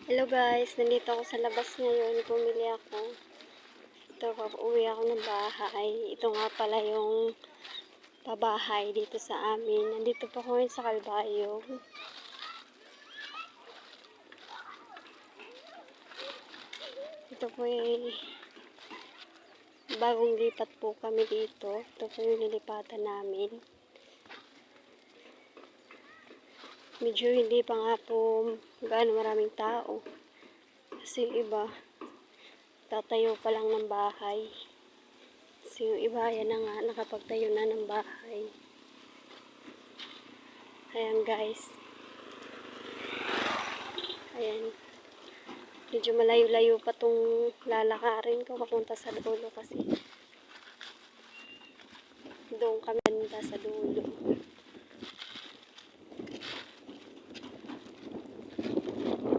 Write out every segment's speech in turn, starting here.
Hello guys, nandito ako sa labas ngayon. Pumili ako. Ito, uwi ako ng bahay. Ito nga pala yung pabahay dito sa amin. Nandito pa ako ngayon sa Calbayog. Ito po bagong lipat po kami dito. Ito po yung nilipatan namin. Medyo hindi pa nga po gaano maraming tao. Kasi yung iba, tatayo pa lang ng bahay. Kasi yung iba, yan na nga, nakapagtayo na ng bahay. Ayan guys. Ayan. Medyo malayo-layo pa tong lalakarin ko papunta sa dulo kasi doon kami punta sa dulo.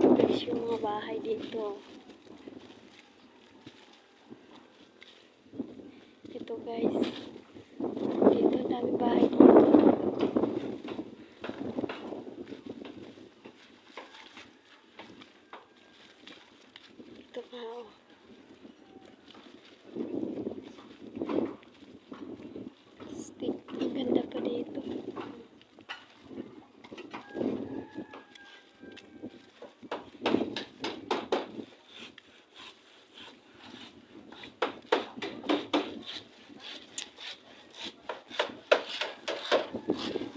Guys, yung mga bahay dito. Ito guys. Dito, dami bahay dito. Ito nga oh. Stick. Ang ganda pa dito.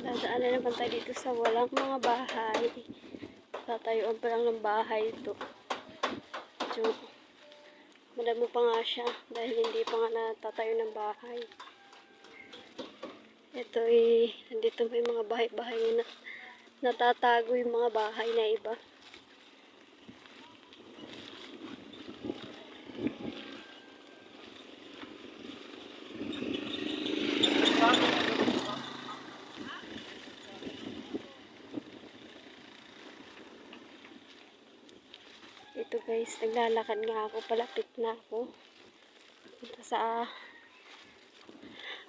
Dadaanan naman tayo dito sa walang mga bahay. Tatayuan pa lang ng bahay ito. So, madamo pa nga siya dahil hindi pa nga natatayo ng bahay. Ito nandito may mga bahay-bahay na natatago yung mga bahay na iba. Ito guys, naglalakad nga ako, palapit na ako punta sa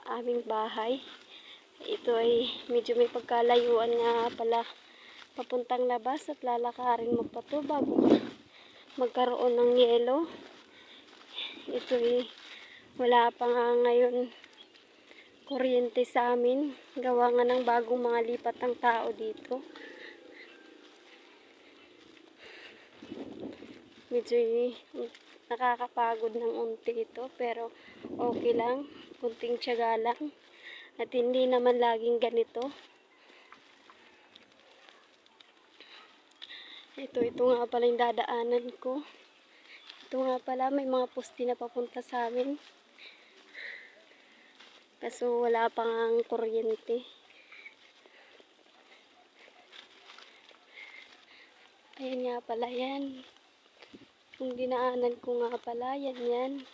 aming bahay. Ito ay medyo may pagkalayuan nga pala papuntang labas at lalakarin mo pa to bago magkaroon ng yelo. Ito wala pa nga ngayon kuryente sa amin. Gawa nga ng bagong mga lipat ng tao dito. Medyo nakakapagod ng unti ito pero okay lang. Kunting tiyaga lang. At hindi naman laging ganito. Ito nga pala yung dadaanan ko. Ito nga pala may mga poste na papunta sa amin. Kaso wala pang kuryente. Ayan nga pala yan. Yung dinaanan ko nga pala, yan.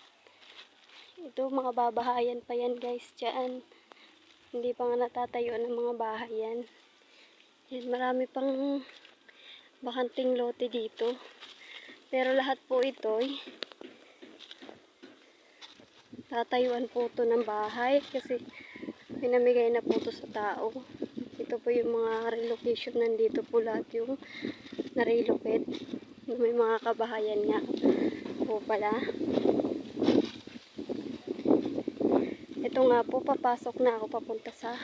Ito mga babahayan pa yan guys dyan. Hindi pa nga natatayo ng mga bahay yan. Yan, marami pang bakanting lote dito. Pero lahat po ito tatayuan po ito ng bahay kasi pinamigay na po ito sa tao. Ito po yung mga relocation, nandito po lahat yung na-relocate. May mga kabahayan nga po pala. Ito nga po, papasok na ako papunta sa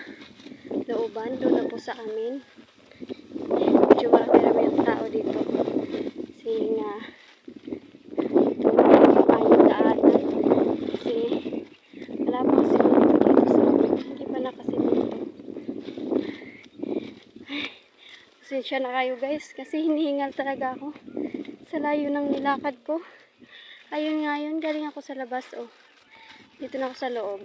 looban. Doon na po sa amin. Medyo marami ang tao dito. Kasi nga, ito ayong daanan. Kasi wala pang siminto dito sa amin. Hindi pa nakasiminto. Pasensya na kayo guys. Kasi hinihingal talaga ako sa layo ng nilakad ko. Ayun nga yun, galing ako sa labas oh. Dito na ako sa loob.